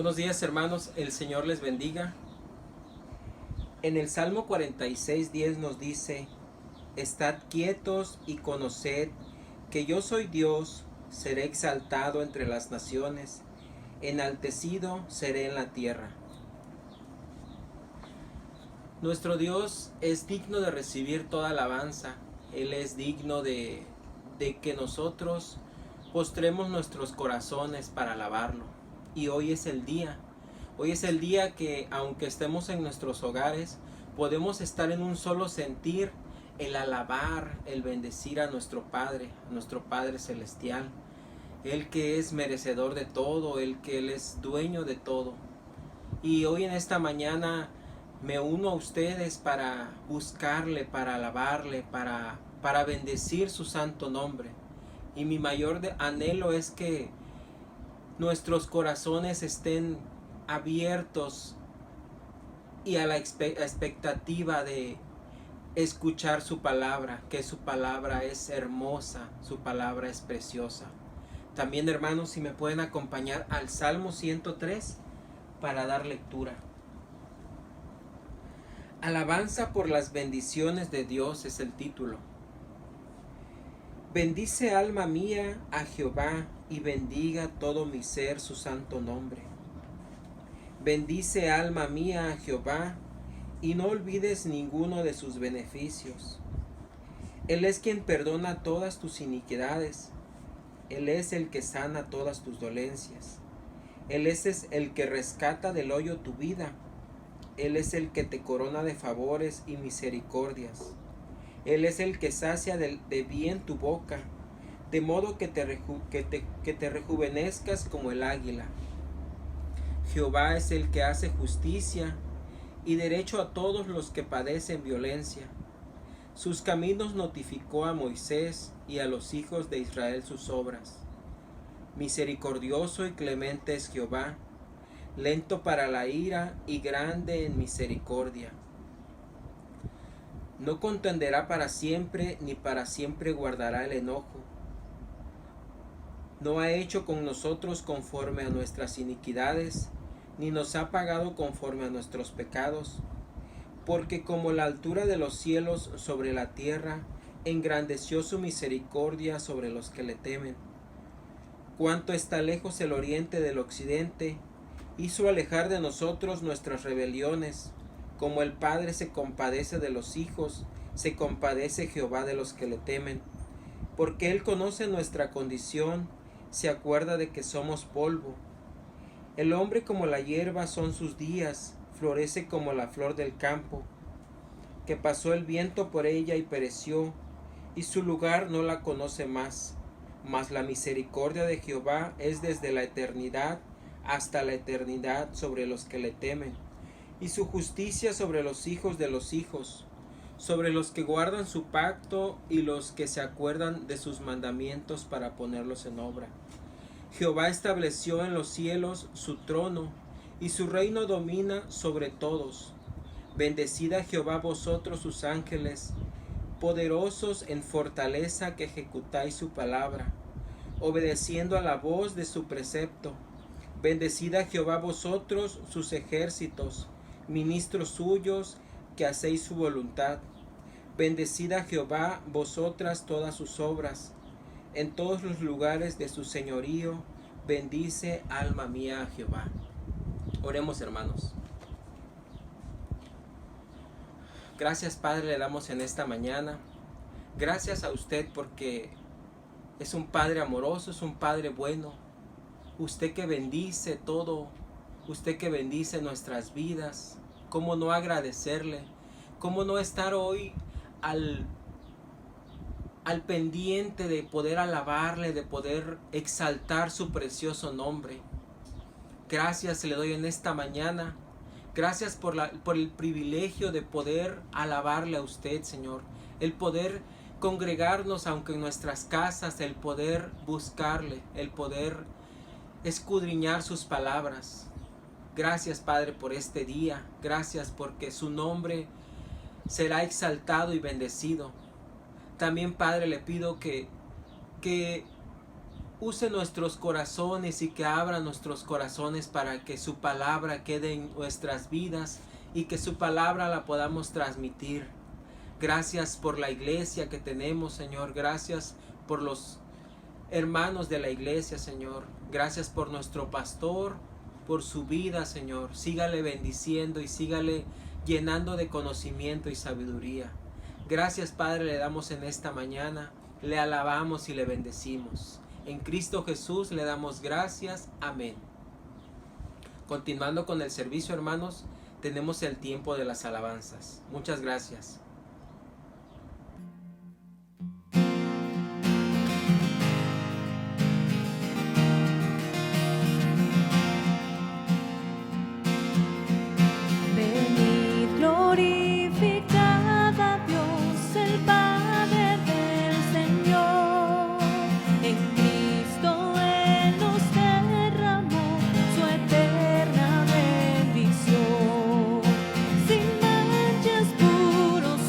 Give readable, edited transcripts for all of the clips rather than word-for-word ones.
Buenos días, hermanos, el Señor les bendiga. En el Salmo 46:10 nos dice: Estad quietos y conoced que yo soy Dios, seré exaltado entre las naciones, enaltecido seré en la tierra. Nuestro Dios es digno de recibir toda alabanza. Él es digno de que nosotros postremos nuestros corazones para alabarlo. Y hoy es el día. Hoy es el día que, aunque estemos en nuestros hogares, podemos estar en un solo sentir: el alabar, el bendecir a nuestro Padre Celestial, el que es merecedor de todo, el que Él es dueño de todo. Y hoy en esta mañana me uno a ustedes para buscarle, para alabarle, para bendecir su santo nombre. Y mi mayor anhelo es que nuestros corazones estén abiertos y a la expectativa de escuchar su palabra, que su palabra es hermosa, su palabra es preciosa. También, hermanos, si me pueden acompañar al Salmo 103 para dar lectura. Alabanza por las bendiciones de Dios es el título. Bendice, alma mía, a Jehová, y bendiga todo mi ser su santo nombre. Bendice, alma mía, a Jehová, y no olvides ninguno de sus beneficios. Él es quien perdona todas tus iniquidades. Él es el que sana todas tus dolencias. Él es el que rescata del hoyo tu vida. Él es el que te corona de favores y misericordias. Él es el que sacia de bien tu boca, de modo que te rejuvenezcas como el águila. Jehová es el que hace justicia y derecho a todos los que padecen violencia. Sus caminos notificó a Moisés y a los hijos de Israel sus obras. Misericordioso y clemente es Jehová, lento para la ira y grande en misericordia. No contenderá para siempre, ni para siempre guardará el enojo. No ha hecho con nosotros conforme a nuestras iniquidades, ni nos ha pagado conforme a nuestros pecados. Porque como la altura de los cielos sobre la tierra, engrandeció su misericordia sobre los que le temen. Cuánto está lejos el oriente del occidente, hizo alejar de nosotros nuestras rebeliones. Como el Padre se compadece de los hijos, se compadece Jehová de los que le temen. Porque Él conoce nuestra condición, se acuerda de que somos polvo. El hombre como la hierba son sus días, florece como la flor del campo, que pasó el viento por ella y pereció, y su lugar no la conoce más. Mas la misericordia de Jehová es desde la eternidad hasta la eternidad sobre los que le temen, y su justicia sobre los hijos de los hijos, sobre los que guardan su pacto y los que se acuerdan de sus mandamientos para ponerlos en obra. Jehová estableció en los cielos su trono, y su reino domina sobre todos. Bendecid a Jehová vosotros sus ángeles, poderosos en fortaleza que ejecutáis su palabra, obedeciendo a la voz de su precepto. Bendecid a Jehová vosotros sus ejércitos, ministros suyos, que hacéis su voluntad. Bendecid a Jehová vosotras todas sus obras, en todos los lugares de su señorío. Bendice, alma mía, a Jehová. Oremos, hermanos. Gracias, Padre, le damos en esta mañana. Gracias a usted porque es un Padre amoroso, es un Padre bueno. Usted que bendice todo, usted que bendice nuestras vidas. ¿Cómo no agradecerle? ¿Cómo no estar hoy al pendiente de poder alabarle, de poder exaltar su precioso nombre? Gracias le doy en esta mañana. Gracias por el privilegio de poder alabarle a usted, Señor. El poder congregarnos aunque en nuestras casas, el poder buscarle, el poder escudriñar sus palabras. Gracias, Padre, por este día. Gracias porque su nombre será exaltado y bendecido. También, Padre, le pido que use nuestros corazones y que abra nuestros corazones para que su palabra quede en nuestras vidas y que su palabra la podamos transmitir. Gracias por la iglesia que tenemos, Señor. Gracias por los hermanos de la iglesia, Señor. Gracias por nuestro pastor, por su vida, Señor. Sígale bendiciendo y sígale llenando de conocimiento y sabiduría. Gracias, Padre, le damos en esta mañana. Le alabamos y le bendecimos. En Cristo Jesús le damos gracias. Amén. Continuando con el servicio, hermanos, tenemos el tiempo de las alabanzas. Muchas gracias. Sin manchas, puros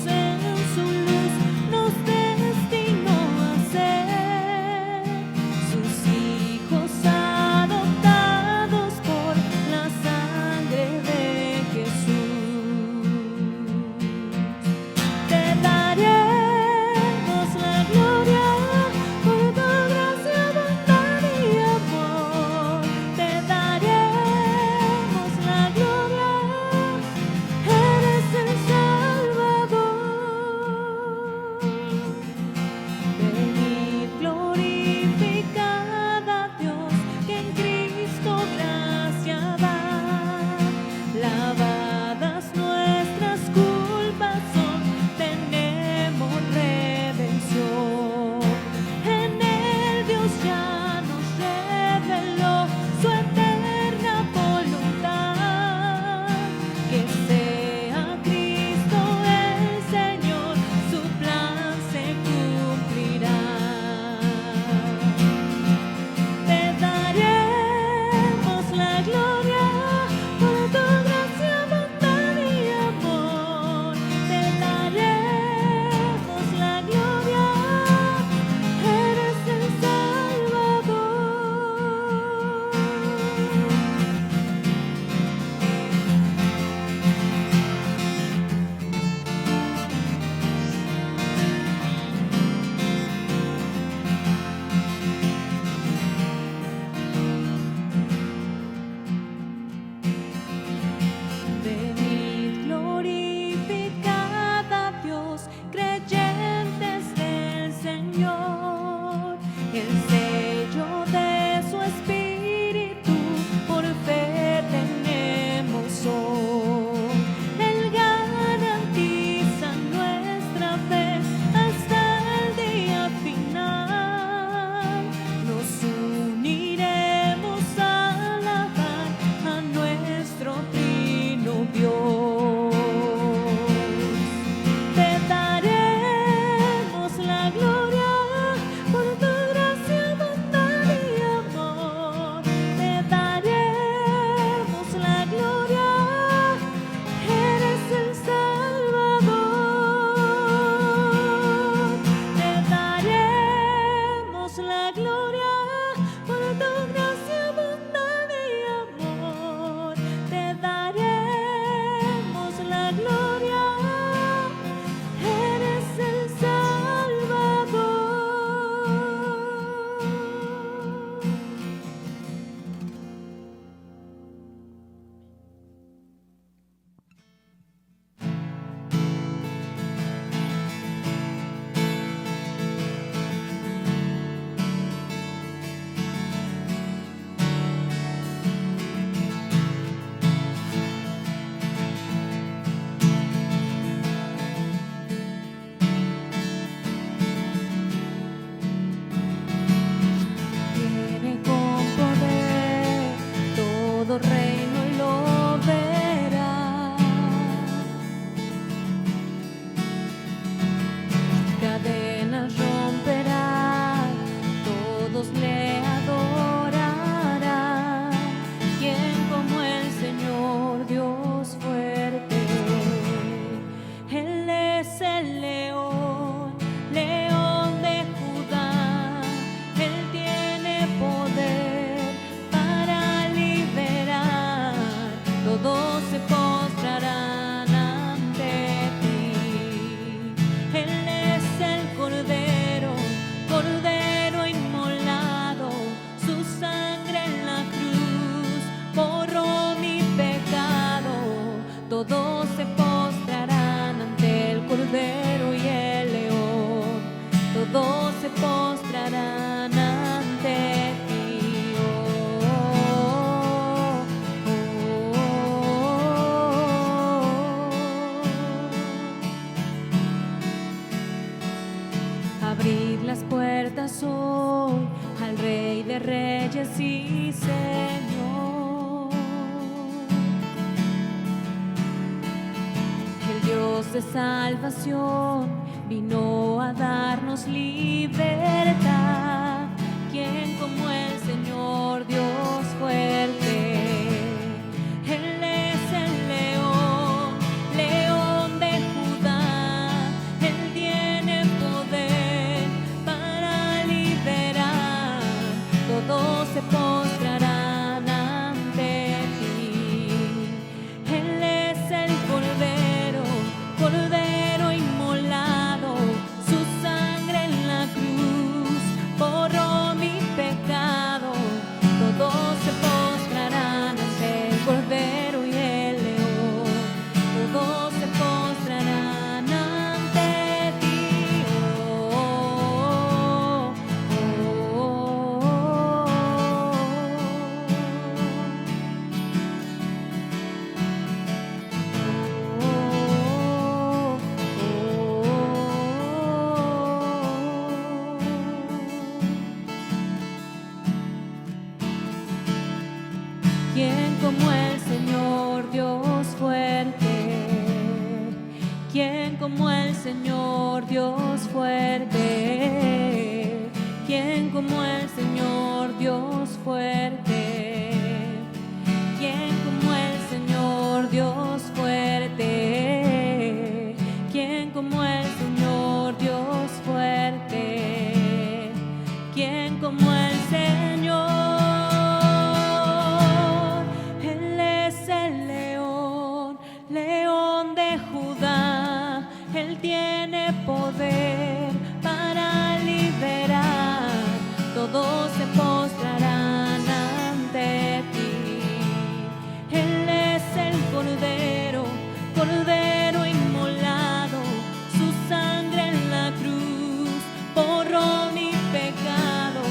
Dios de salvación, vino a darnos libertad. ¿Quién como el Señor Dios fuerte? Él es el león, león de Judá. Él tiene poder para liberar. Todos se postrarán ante ti. Él es el Cordero, Cordero inmolado. Su sangre en la cruz borró mi pecado. Todos se postrarán ante el Cordero y el león. Todos se postrarán ante ti. Oh, oh, oh, ¿quién como el Señor Dios fuerte? ¿Quién como el Señor Dios fuerte? ¿Quién como el Señor Dios fuerte? ¿Quién como el Señor Dios fuerte? ¿Quién como el Señor Dios fuerte? ¿Quién como el Señor? Él es el león, león de Judá. Él tiene poder para liberar. Todos se postrarán ante ti. Él es el Cordero, Cordero inmolado. Su sangre en la cruz borró mi pecado.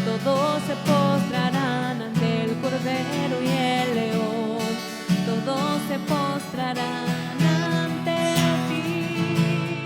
Todos se postrarán ante el Cordero y el león. Todos se postrarán ante ti.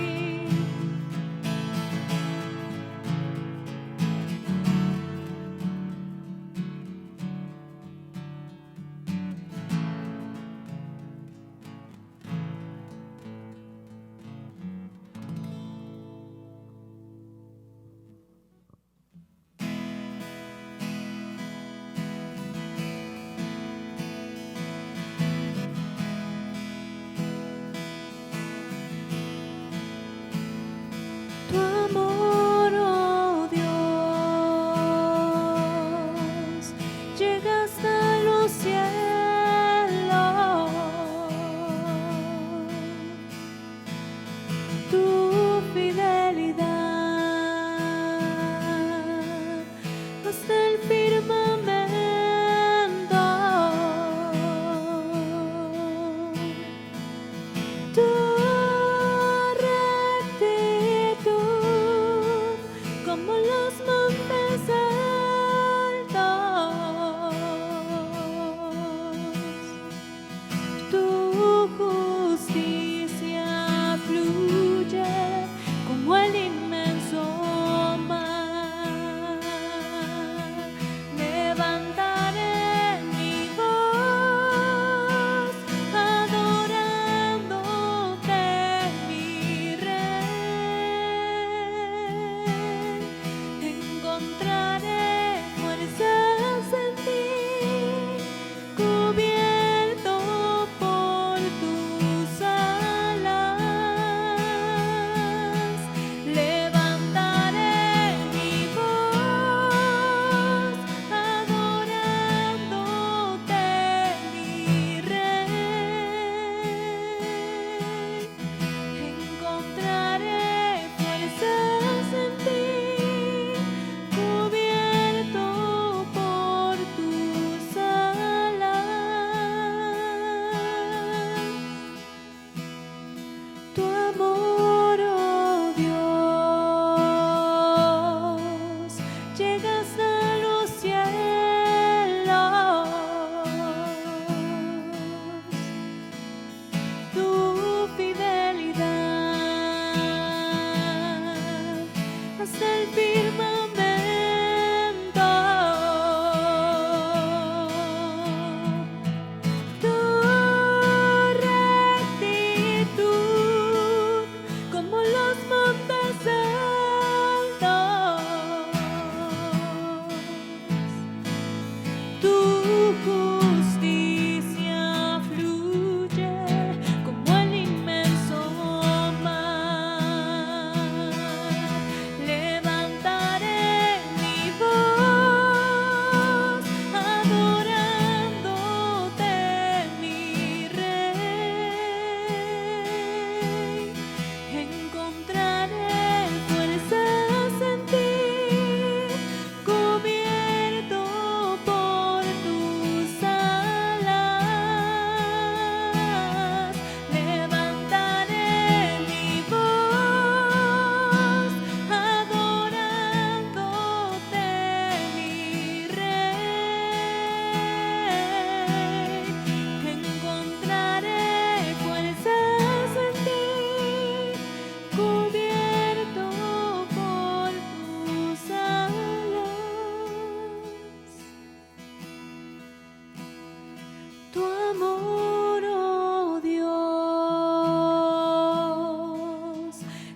amor, oh Dios,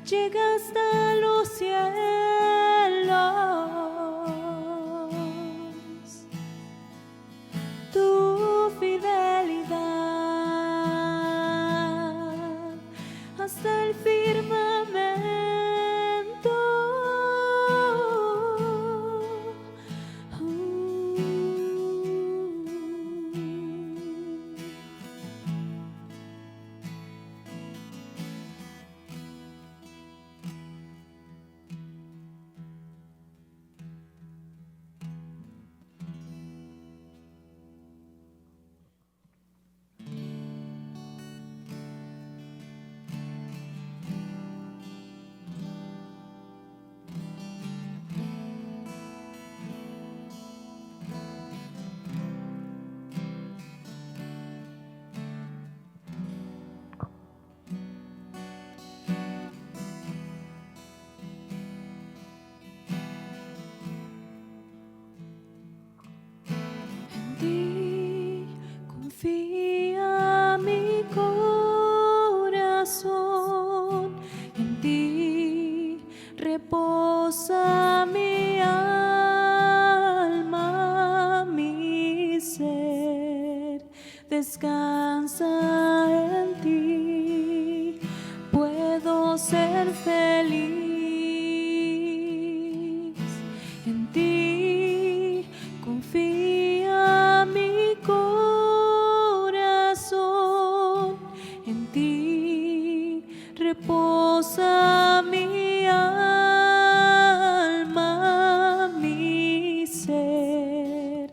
llega hasta los cielos. Tu fidelidad hasta el firmamento. Confía mi corazón, en ti reposa mi alma, mi ser descansa en ti, puedo ser feliz, en ti confía mi corazón, en ti reposa mi alma, mi ser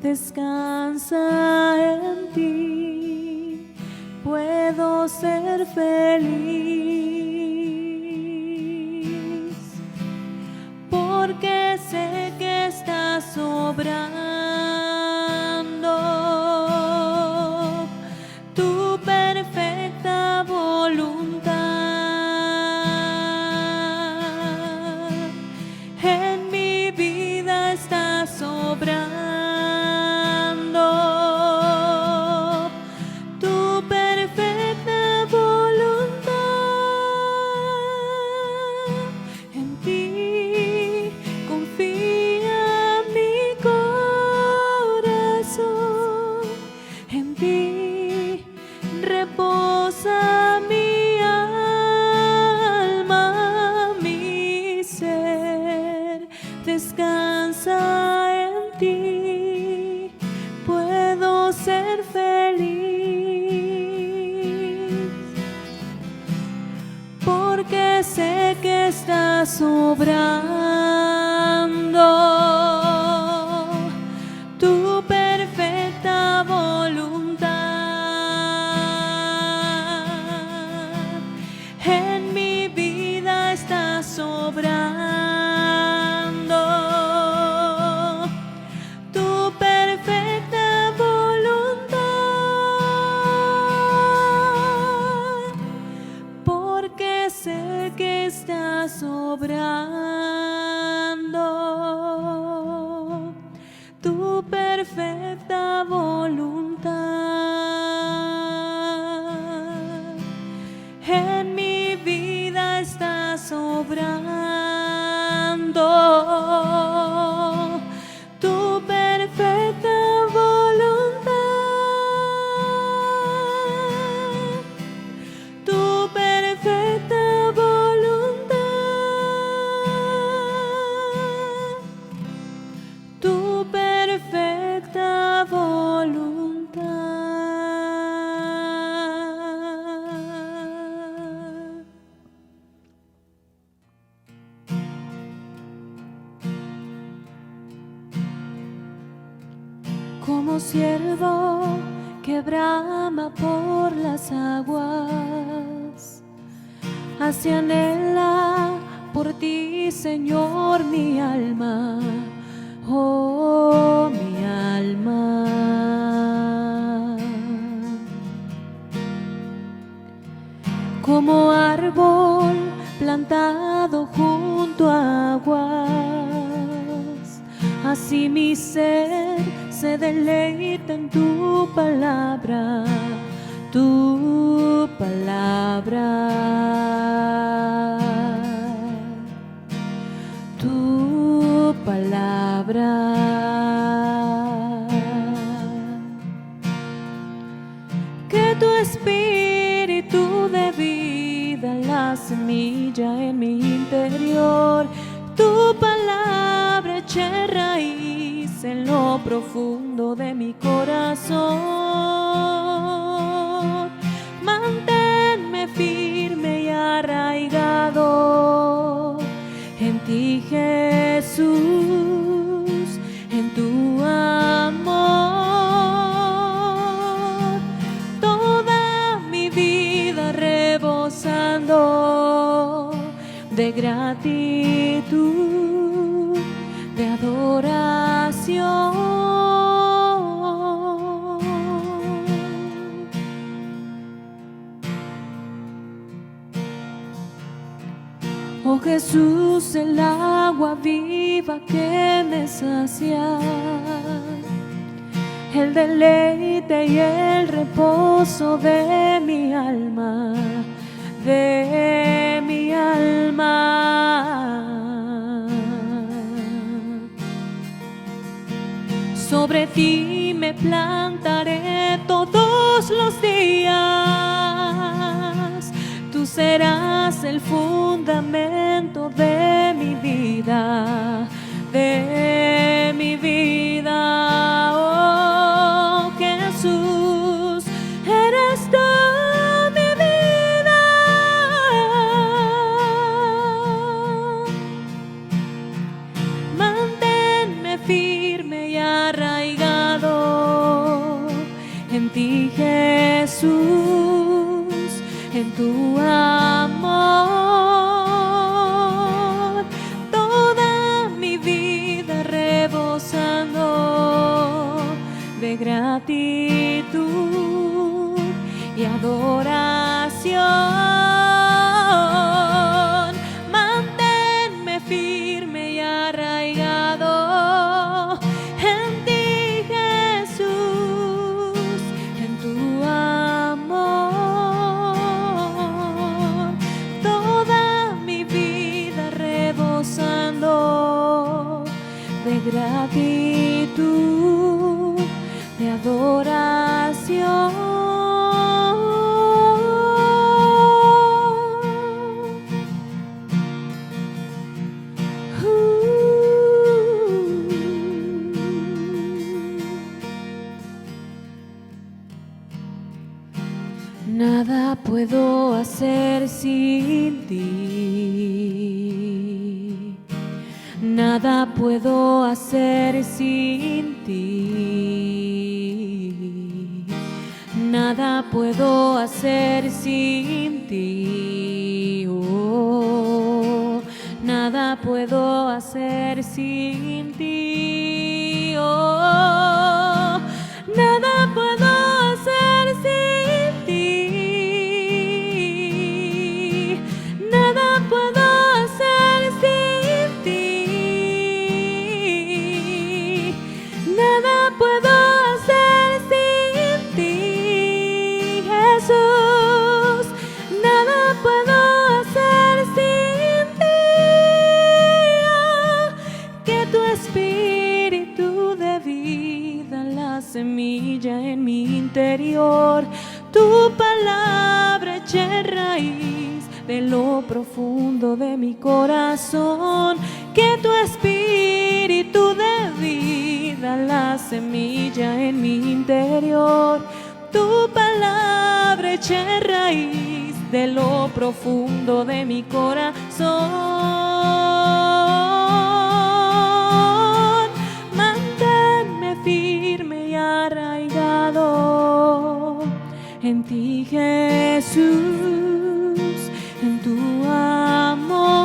descansa en ti, puedo ser feliz, porque sé que estás obrando tu perfecta voluntad. En mi vida estás obrando tu perfecta voluntad. En ti confía mi corazón, en ti reposa mi alma, mi ser descansa en ti, puedo ser feliz, porque sé que estás obrando tu perfecta voluntad. En mi vida estás obrando tu perfecta voluntad, porque sé que estás obrando tu perfecta voluntad. En mi vida estás obrando tu perfecta voluntad, tu perfecta voluntad, tu perfecta voluntad. Como siervo que brama por las aguas, así anhela por ti, Señor, mi alma, oh mi alma. Como árbol plantado junto a aguas, así mi ser se deleita en tu palabra, tu palabra, tu palabra. Que tu espíritu de vida, la semilla en mi interior, tu palabra eche raíz en lo profundo de mi corazón. Manténme firme y arraigado en ti, Jesús, en tu amor. Toda mi vida rebosando de gratitud, de adoración. Oh Jesús, el agua viva que me sacia, el deleite y el reposo de mi alma, de mi alma. Sobre ti me plantaré todos los días. Tú serás el fundamento de mi vida, de mi vida. Oh Jesús, eres tú mi vida. Manténme firme y arraigado en ti, Jesús, en tu amor. Toda mi vida rebosando de gratitud y adoración. Manténme firme y arraigado en ti, Jesús, en tu amor. Toda mi vida rebosando de gratitud, de adoración. Nada puedo hacer sin ti. Nada puedo hacer sin ti. Nada puedo hacer sin ti. Oh, nada puedo hacer sin ti. Oh, nada puedo hacer sin ti. Nada puedo hacer sin ti. Nada puedo hacer sin ti, Jesús. Nada puedo hacer sin ti. Oh, que tu espíritu de vida, la semilla en mi interior, tu palabra eche raíz de lo profundo de mi corazón. Que tu espíritu de vida, la semilla en mi interior, tu palabra eche raíz de lo profundo de mi corazón. Manténme firme y arraigado en ti, Jesús, en tu amor.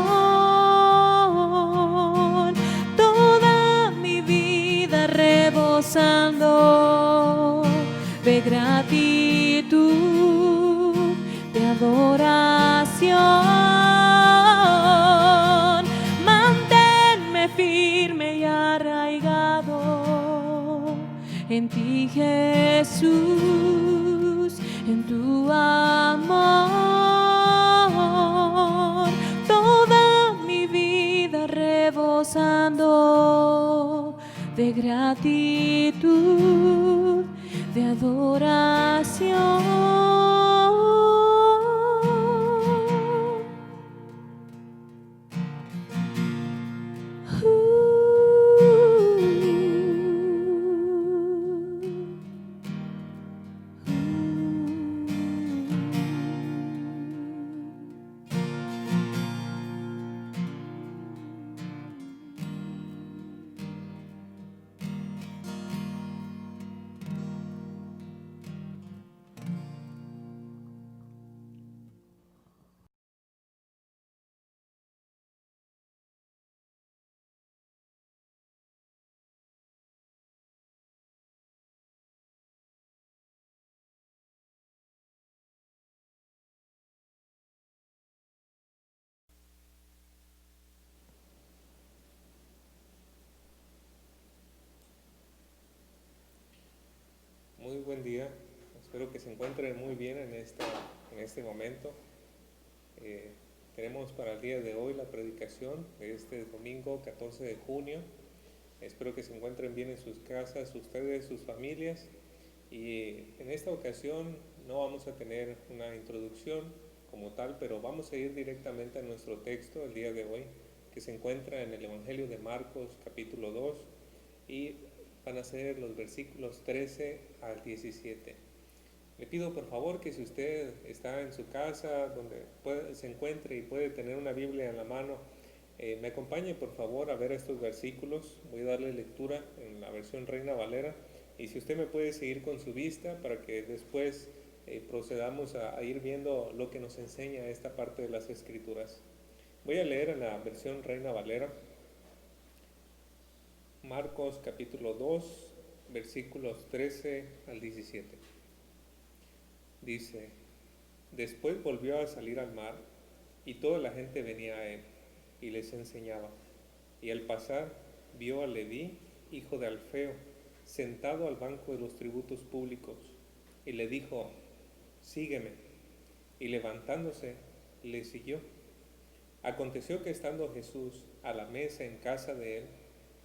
Toda mi vida rebosando de gratitud, de adoración. Manténme firme y arraigado Jesús, en tu amor, toda mi vida rebosando de gratitud, de adoración. Muy buen día, espero que se encuentren muy bien en este momento. Tenemos para el día de hoy la predicación de este domingo 14 de junio. Espero que se encuentren bien en sus casas, ustedes, sus familias. Y en esta ocasión no vamos a tener una introducción como tal, pero vamos a ir directamente a nuestro texto el día de hoy, que se encuentra en el Evangelio de Marcos capítulo 2 y van a ser los versículos 13 al 17. Le pido por favor que si usted está en su casa, donde se encuentre y puede tener una Biblia en la mano, me acompañe por favor a ver estos versículos. Voy a darle lectura en la versión Reina Valera, y si usted me puede seguir con su vista para que después procedamos a ir viendo lo que nos enseña esta parte de las Escrituras. Voy a leer en la versión Reina Valera. Marcos capítulo 2, versículos 13 al 17. Dice: después volvió a salir al mar, y toda la gente venía a él, y les enseñaba. Y al pasar, vio a Leví, hijo de Alfeo, sentado al banco de los tributos públicos, y le dijo: sígueme. Y levantándose, le siguió. Aconteció que estando Jesús a la mesa en casa de él,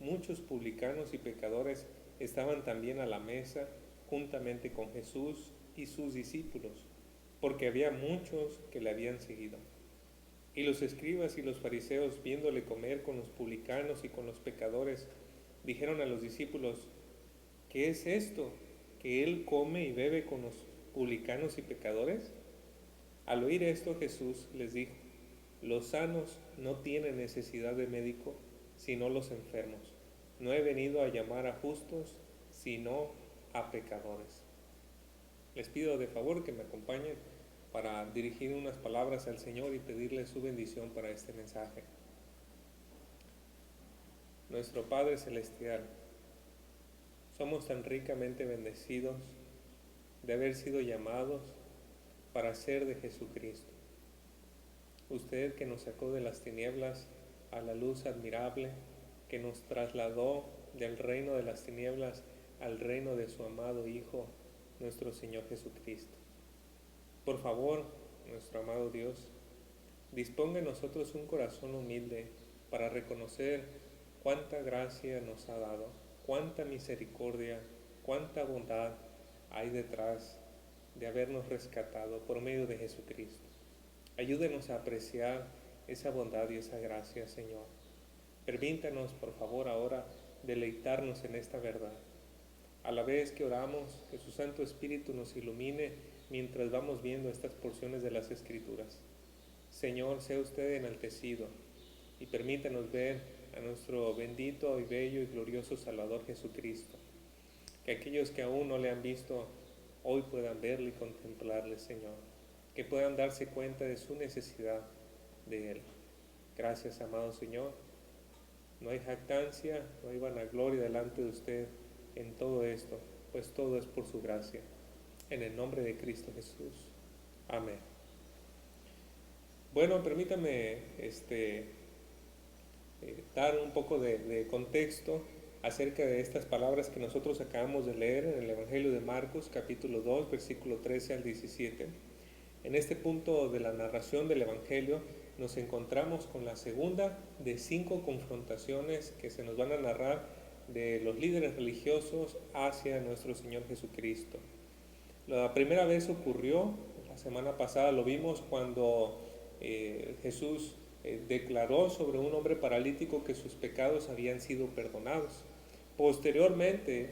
muchos publicanos y pecadores estaban también a la mesa juntamente con Jesús y sus discípulos, porque había muchos que le habían seguido. Y los escribas y los fariseos, viéndole comer con los publicanos y con los pecadores, dijeron a los discípulos: ¿qué es esto, que él come y bebe con los publicanos y pecadores? Al oír esto, Jesús les dijo: los sanos no tienen necesidad de médico, sino los enfermos. No he venido a llamar a justos, sino a pecadores. Les pido de favor que me acompañen para dirigir unas palabras al Señor y pedirle su bendición para este mensaje. Nuestro Padre Celestial, somos tan ricamente bendecidos de haber sido llamados para ser de Jesucristo. Usted que nos sacó de las tinieblas a la luz admirable, que nos trasladó del reino de las tinieblas al reino de su amado Hijo, nuestro Señor Jesucristo. Por favor, nuestro amado Dios, disponga en nosotros un corazón humilde para reconocer cuánta gracia nos ha dado, cuánta misericordia, cuánta bondad hay detrás de habernos rescatado por medio de Jesucristo. Ayúdenos a apreciar esa bondad y esa gracia, Señor. Permítanos, por favor, ahora deleitarnos en esta verdad. A la vez que oramos, que su Santo Espíritu nos ilumine mientras vamos viendo estas porciones de las Escrituras. Señor, sea usted enaltecido y permítanos ver a nuestro bendito y bello y glorioso Salvador Jesucristo. Que aquellos que aún no le han visto, hoy puedan verle y contemplarle, Señor. Que puedan darse cuenta de su necesidad de Él. Gracias, amado Señor. No hay jactancia, no hay vanagloria delante de usted en todo esto, pues todo es por su gracia. En el nombre de Cristo Jesús. Amén. Bueno, permítame dar un poco de contexto acerca de estas palabras que nosotros acabamos de leer en el Evangelio de Marcos, capítulo 2, versículo 13 al 17. En este punto de la narración del Evangelio nos encontramos con la segunda de 5 confrontaciones que se nos van a narrar de los líderes religiosos hacia nuestro Señor Jesucristo. La primera vez ocurrió, la semana pasada lo vimos, cuando Jesús declaró sobre un hombre paralítico que sus pecados habían sido perdonados. Posteriormente,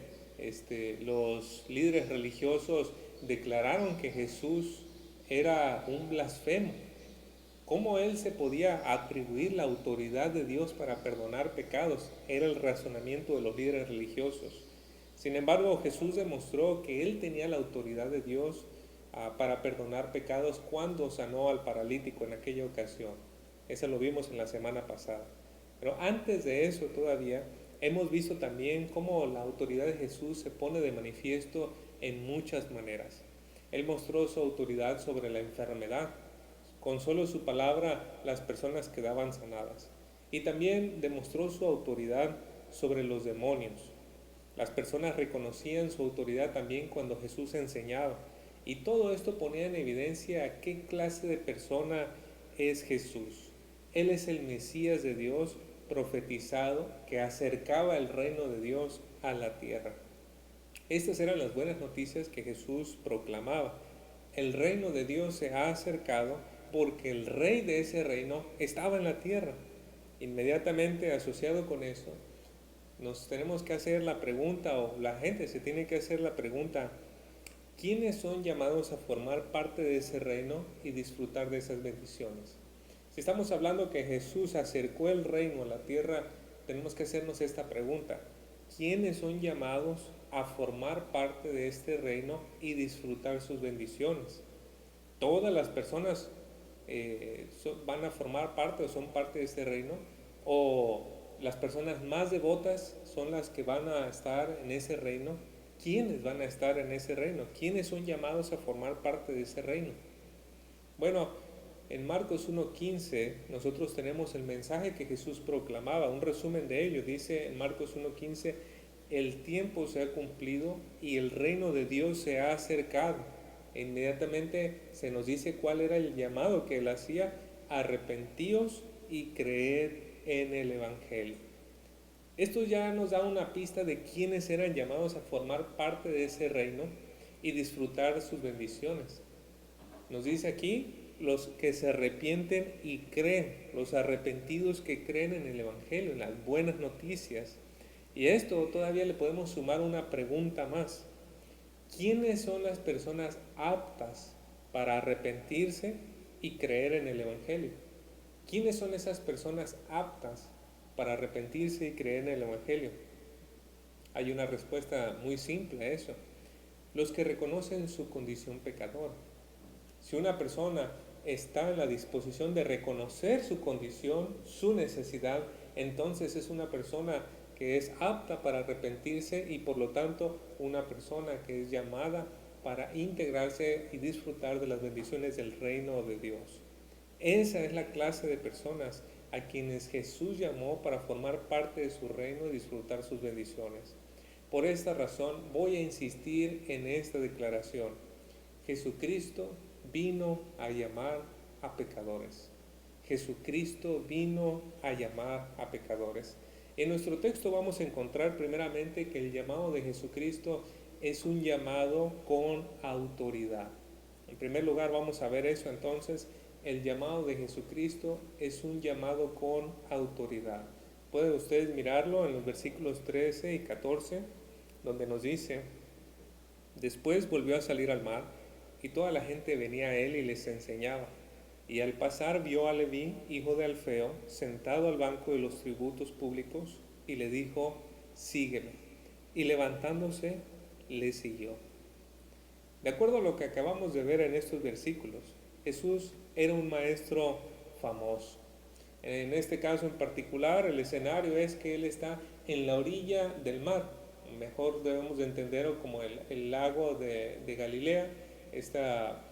los líderes religiosos declararon que Jesús era un blasfemo. ¿Cómo él se podía atribuir la autoridad de Dios para perdonar pecados? Era el razonamiento de los líderes religiosos. Sin embargo, Jesús demostró que él tenía la autoridad de Dios para perdonar pecados cuando sanó al paralítico en aquella ocasión. Eso lo vimos en la semana pasada. Pero antes de eso todavía hemos visto también cómo la autoridad de Jesús se pone de manifiesto en muchas maneras. Él mostró su autoridad sobre la enfermedad. Con solo su palabra las personas quedaban sanadas. Y también demostró su autoridad sobre los demonios. Las personas reconocían su autoridad también cuando Jesús enseñaba. Y todo esto ponía en evidencia qué clase de persona es Jesús. Él es el Mesías de Dios profetizado que acercaba el reino de Dios a la tierra. Estas eran las buenas noticias que Jesús proclamaba. El reino de Dios se ha acercado porque el rey de ese reino estaba en la tierra. Inmediatamente asociado con eso, nos tenemos que hacer la pregunta, o la gente se tiene que hacer la pregunta: ¿quiénes son llamados a formar parte de ese reino y disfrutar de esas bendiciones? Si estamos hablando que Jesús acercó el reino a la tierra, tenemos que hacernos esta pregunta: ¿quiénes son llamados a formar parte de este reino y disfrutar sus bendiciones? ¿Todas las personas van a formar parte o son parte de este reino? ¿O las personas más devotas son las que van a estar en ese reino? ¿Quiénes van a estar en ese reino? ¿Quiénes son llamados a formar parte de ese reino? Bueno, en Marcos 1:15 nosotros tenemos el mensaje que Jesús proclamaba, un resumen de ello. Dice en Marcos 1:15: el tiempo se ha cumplido y el reino de Dios se ha acercado. E inmediatamente se nos dice cuál era el llamado que él hacía: arrepentíos y creed en el Evangelio. Esto ya nos da una pista de quiénes eran llamados a formar parte de ese reino y disfrutar sus bendiciones. Nos dice aquí: los que se arrepienten y creen, los arrepentidos que creen en el Evangelio, en las buenas noticias. Y a esto todavía le podemos sumar una pregunta más: ¿quiénes son las personas aptas para arrepentirse y creer en el Evangelio? ¿Quiénes son esas personas aptas para arrepentirse y creer en el Evangelio? Hay una respuesta muy simple a eso: los que reconocen su condición pecadora. Si una persona está en la disposición de reconocer su condición, su necesidad, entonces es una persona que es apta para arrepentirse y por lo tanto una persona que es llamada para integrarse y disfrutar de las bendiciones del reino de Dios. Esa es la clase de personas a quienes Jesús llamó para formar parte de su reino y disfrutar sus bendiciones. Por esta razón voy a insistir en esta declaración: Jesucristo vino a llamar a pecadores. Jesucristo vino a llamar a pecadores. En nuestro texto vamos a encontrar primeramente que el llamado de Jesucristo es un llamado con autoridad. En primer lugar vamos a ver eso entonces: el llamado de Jesucristo es un llamado con autoridad. Pueden ustedes mirarlo en los versículos 13 y 14, donde nos dice: después volvió a salir al mar, y toda la gente venía a él y les enseñaba. Y al pasar vio a Leví, hijo de Alfeo, sentado al banco de los tributos públicos, y le dijo: sígueme. Y levantándose, le siguió. De acuerdo a lo que acabamos de ver en estos versículos, Jesús era un maestro famoso. En este caso en particular, el escenario es que él está en la orilla del mar. Mejor debemos de entenderlo como el lago de Galilea. Está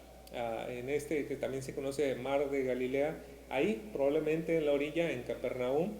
en que también se conoce Mar de Galilea, ahí probablemente en la orilla, en Capernaum,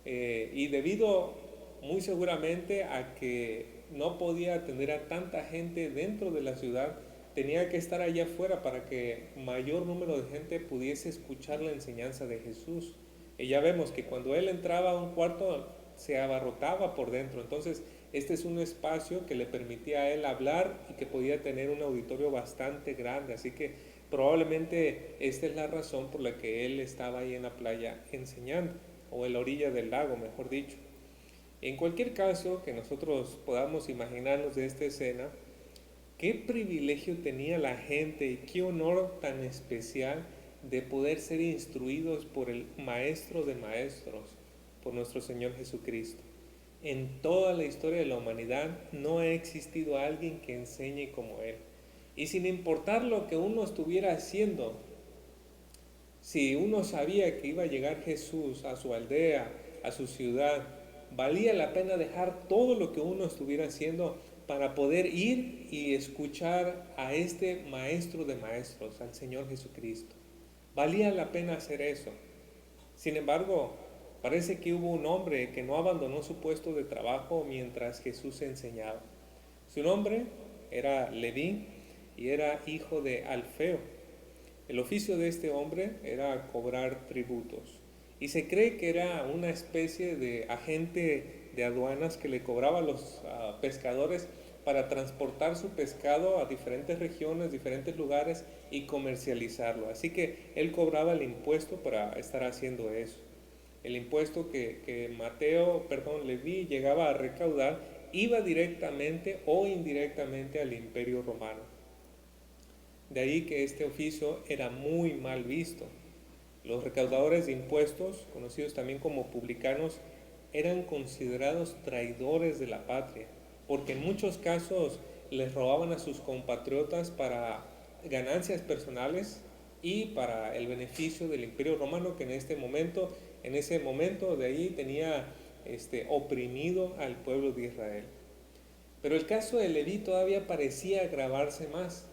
y debido muy seguramente a que no podía atender a tanta gente dentro de la ciudad, tenía que estar allá afuera para que mayor número de gente pudiese escuchar la enseñanza de Jesús. Y ya vemos que cuando él entraba a un cuarto se abarrotaba por dentro. Entonces, este es un espacio que le permitía a él hablar y que podía tener un auditorio bastante grande. Así que probablemente esta es la razón por la que él estaba ahí en la playa enseñando, o en la orilla del lago, mejor dicho. En cualquier caso que nosotros podamos imaginarnos de esta escena, qué privilegio tenía la gente y qué honor tan especial de poder ser instruidos por el Maestro de Maestros, por nuestro Señor Jesucristo. En toda la historia de la humanidad no ha existido alguien que enseñe como Él. Y sin importar lo que uno estuviera haciendo, si uno sabía que iba a llegar Jesús a su aldea, a su ciudad, valía la pena dejar todo lo que uno estuviera haciendo para poder ir y escuchar a este Maestro de Maestros, al Señor Jesucristo. Valía la pena hacer eso. Sin embargo, parece que hubo un hombre que no abandonó su puesto de trabajo mientras Jesús enseñaba. Su nombre era Leví y era hijo de Alfeo. El oficio de este hombre era cobrar tributos. Y se cree que era una especie de agente de aduanas que le cobraba a los pescadores para transportar su pescado a diferentes regiones, diferentes lugares y comercializarlo. Así que él cobraba el impuesto para estar haciendo eso. El impuesto que Leví llegaba a recaudar iba directamente o indirectamente al Imperio Romano. De ahí que este oficio era muy mal visto. Los recaudadores de impuestos, conocidos también como publicanos, eran considerados traidores de la patria, porque en muchos casos les robaban a sus compatriotas para ganancias personales y para el beneficio del Imperio Romano, que en ese momento de ahí tenía oprimido al pueblo de Israel. Pero el caso de Leví todavía parecía agravarse más,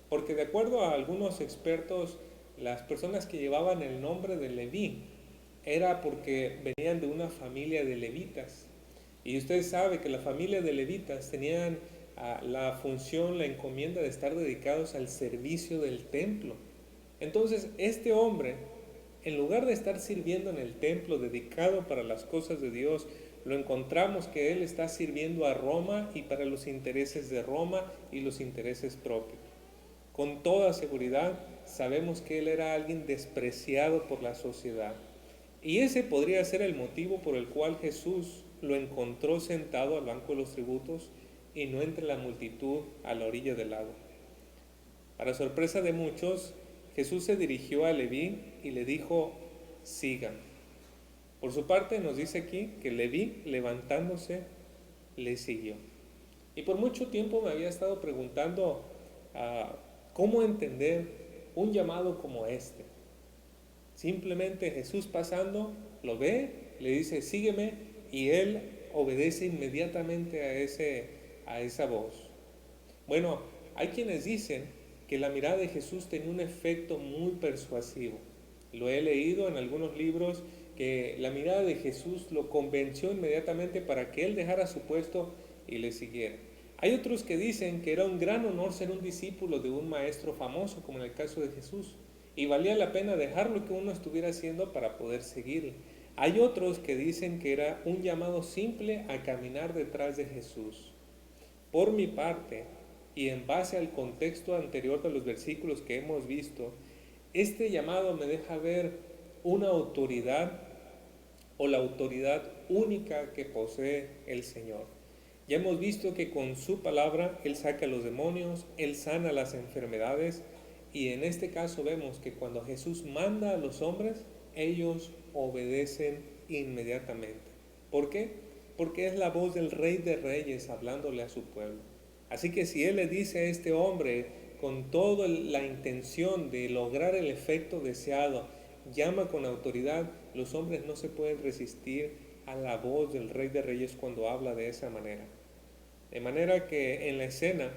porque de acuerdo a algunos expertos, las personas que llevaban el nombre de Leví era porque venían de una familia de levitas. Y usted sabe que la familia de levitas tenían la función, la encomienda de estar dedicados al servicio del templo. Entonces, este hombre, en lugar de estar sirviendo en el templo dedicado para las cosas de Dios, lo encontramos que él está sirviendo a Roma y para los intereses de Roma y los intereses propios. Con toda seguridad sabemos que él era alguien despreciado por la sociedad. Y ese podría ser el motivo por el cual Jesús lo encontró sentado al banco de los tributos y no entre la multitud a la orilla del lago. Para sorpresa de muchos, Jesús se dirigió a Leví y le dijo: sigan. Por su parte nos dice aquí que Leví, levantándose, le siguió. Y por mucho tiempo me había estado preguntando cómo entender un llamado como este. Simplemente Jesús pasando, lo ve, le dice sígueme, y él obedece inmediatamente a esa voz. Bueno, hay quienes dicen que la mirada de Jesús tenía un efecto muy persuasivo. Lo he leído en algunos libros, que la mirada de Jesús lo convenció inmediatamente para que él dejara su puesto y le siguiera. Hay otros que dicen que era un gran honor ser un discípulo de un maestro famoso, como en el caso de Jesús, y valía la pena dejar lo que uno estuviera haciendo para poder seguirle. Hay otros que dicen que era un llamado simple a caminar detrás de Jesús. Por mi parte, y en base al contexto anterior de los versículos que hemos visto, este llamado me deja ver una autoridad, o la autoridad única que posee el Señor. Ya hemos visto que con su palabra Él saca a los demonios, Él sana las enfermedades, y en este caso vemos que cuando Jesús manda a los hombres, ellos obedecen inmediatamente. ¿Por qué? Porque es la voz del Rey de Reyes hablándole a su pueblo. Así que si Él le dice a este hombre con toda la intención de lograr el efecto deseado, llama con autoridad, los hombres no se pueden resistir a la voz del Rey de Reyes cuando habla de esa manera. De manera que en la escena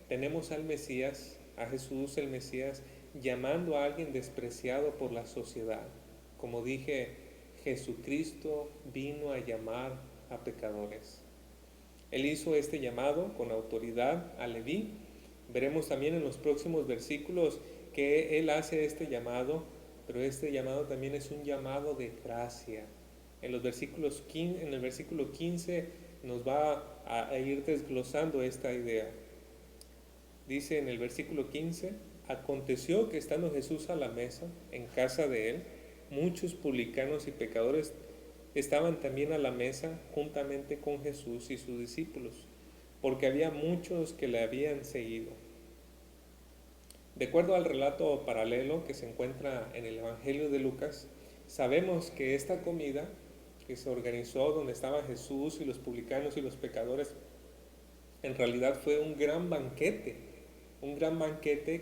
tenemos al Mesías, a Jesús el Mesías, llamando a alguien despreciado por la sociedad. Como dije, Jesucristo vino a llamar a pecadores. Él hizo este llamado con autoridad a Leví. Veremos también en los próximos versículos que Él hace este llamado, pero este llamado también es un llamado de gracia. En el versículo 15 nos va a ir desglosando esta idea. Dice en el versículo 15: aconteció que estando Jesús a la mesa en casa de él, muchos publicanos y pecadores estaban también a la mesa juntamente con Jesús y sus discípulos, porque había muchos que le habían seguido. De acuerdo al relato paralelo que se encuentra en el Evangelio de Lucas, sabemos que esta comida que se organizó donde estaban Jesús y los publicanos y los pecadores, en realidad fue un gran banquete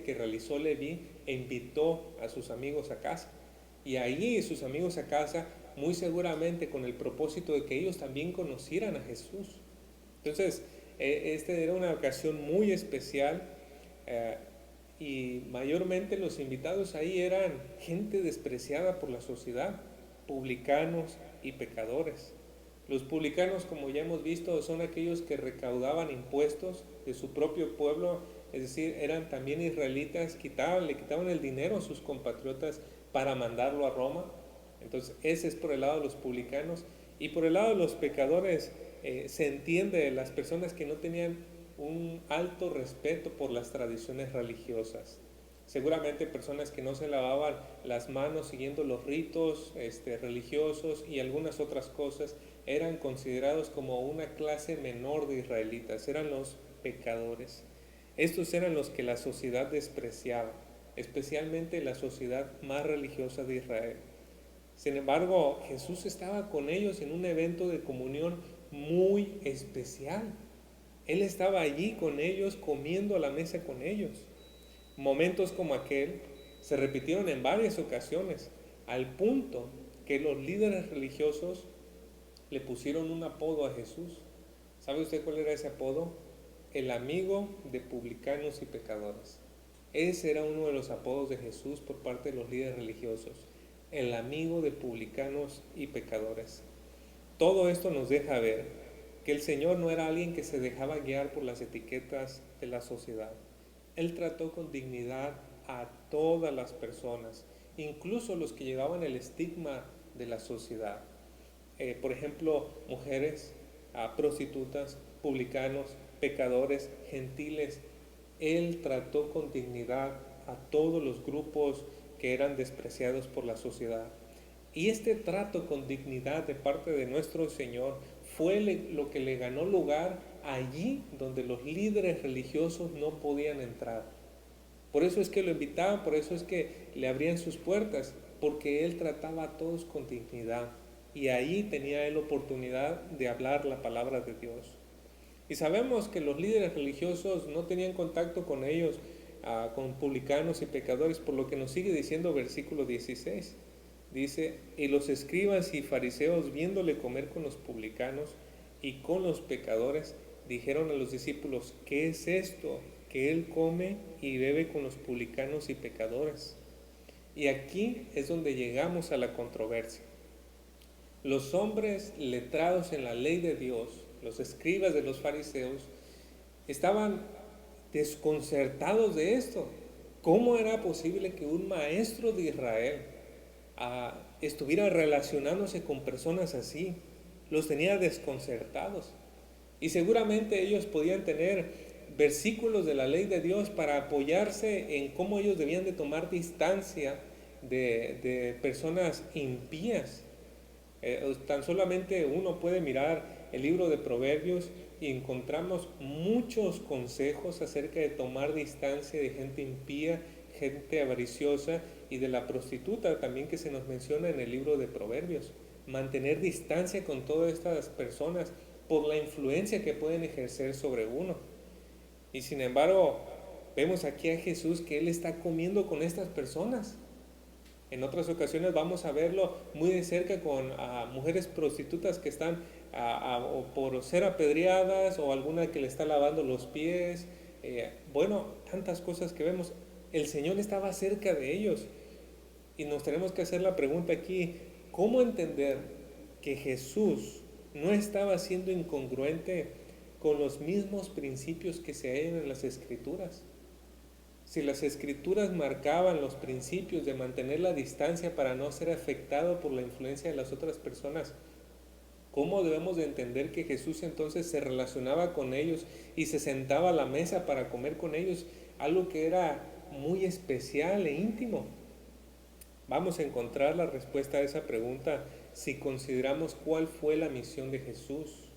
que realizó Leví e invitó a sus amigos a casa. Y ahí sus amigos a casa, muy seguramente con el propósito de que ellos también conocieran a Jesús. Entonces, esta era una ocasión muy especial, y mayormente los invitados ahí eran gente despreciada por la sociedad, publicanos y pecadores. Los publicanos, como ya hemos visto, son aquellos que recaudaban impuestos de su propio pueblo, es decir, eran también israelitas, le quitaban el dinero a sus compatriotas para mandarlo a Roma. Entonces ese es por el lado de los publicanos. Y por el lado de los pecadores, se entiende las personas que no tenían un alto respeto por las tradiciones religiosas. Seguramente personas que no se lavaban las manos siguiendo los ritos religiosos y algunas otras cosas, eran considerados como una clase menor de israelitas, eran los pecadores. Estos eran los que la sociedad despreciaba, especialmente la sociedad más religiosa de Israel. Sin embargo, Jesús estaba con ellos en un evento de comunión muy especial. Él estaba allí con ellos, comiendo a la mesa con ellos. Momentos como aquel se repitieron en varias ocasiones, al punto que los líderes religiosos le pusieron un apodo a Jesús. ¿Sabe usted cuál era ese apodo? El amigo de publicanos y pecadores. Ese era uno de los apodos de Jesús por parte de los líderes religiosos. El amigo de publicanos y pecadores. Todo esto nos deja ver que el Señor no era alguien que se dejaba guiar por las etiquetas de la sociedad. Él trató con dignidad a todas las personas, incluso los que llevaban el estigma de la sociedad. Por ejemplo, mujeres, prostitutas, publicanos, pecadores, gentiles. Él trató con dignidad a todos los grupos que eran despreciados por la sociedad. Y este trato con dignidad de parte de nuestro Señor fue lo que le ganó lugar allí donde los líderes religiosos no podían entrar. Por eso es que lo invitaban, por eso es que le abrían sus puertas, porque Él trataba a todos con dignidad. Y ahí tenía Él oportunidad de hablar la palabra de Dios. Y sabemos que los líderes religiosos no tenían contacto con ellos, con publicanos y pecadores, por lo que nos sigue diciendo versículo 16. Dice: y los escribas y fariseos, viéndole comer con los publicanos y con los pecadores, dijeron a los discípulos: ¿qué es esto que él come y bebe con los publicanos y pecadores? Y aquí es donde llegamos a la controversia. Los hombres letrados en la ley de Dios, los escribas de los fariseos, estaban desconcertados de esto. ¿Cómo era posible que un maestro de Israel estuviera relacionándose con personas así? Los tenía desconcertados. Y seguramente ellos podían tener versículos de la ley de Dios para apoyarse en cómo ellos debían de tomar distancia de personas impías. Tan solamente uno puede mirar el libro de Proverbios y encontramos muchos consejos acerca de tomar distancia de gente impía, gente avariciosa y de la prostituta también que se nos menciona en el libro de Proverbios. Mantener distancia con todas estas personas por la influencia que pueden ejercer sobre uno. Y sin embargo, vemos aquí a Jesús que Él está comiendo con estas personas. En otras ocasiones vamos a verlo muy de cerca con mujeres prostitutas que están o por ser apedreadas, o alguna que le está lavando los pies. Tantas cosas que vemos. El Señor estaba cerca de ellos. Y nos tenemos que hacer la pregunta aquí: ¿cómo entender que Jesús no estaba siendo incongruente con los mismos principios que se hallan en las Escrituras. Si las Escrituras marcaban los principios de mantener la distancia para no ser afectado por la influencia de las otras personas, ¿cómo debemos de entender que Jesús entonces se relacionaba con ellos y se sentaba a la mesa para comer con ellos? Algo que era muy especial e íntimo. Vamos a encontrar la respuesta a esa pregunta si consideramos cuál fue la misión de Jesús.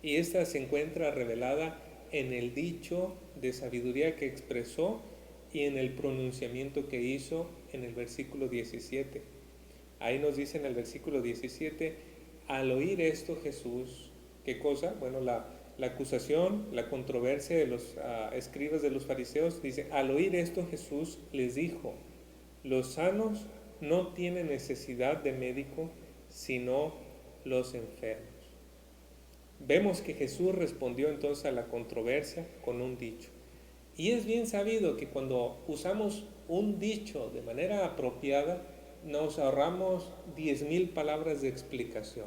Y esta se encuentra revelada en el dicho de sabiduría que expresó y en el pronunciamiento que hizo en el versículo 17. Ahí nos dice en el versículo 17, al oír esto Jesús, ¿qué cosa? Bueno, la acusación, la controversia de los escribas de los fariseos, dice, al oír esto Jesús les dijo, los sanos no tienen necesidad de médico, sino los enfermos. Vemos que Jesús respondió entonces a la controversia con un dicho. Y es bien sabido que cuando usamos un dicho de manera apropiada, nos ahorramos 10,000 palabras de explicación.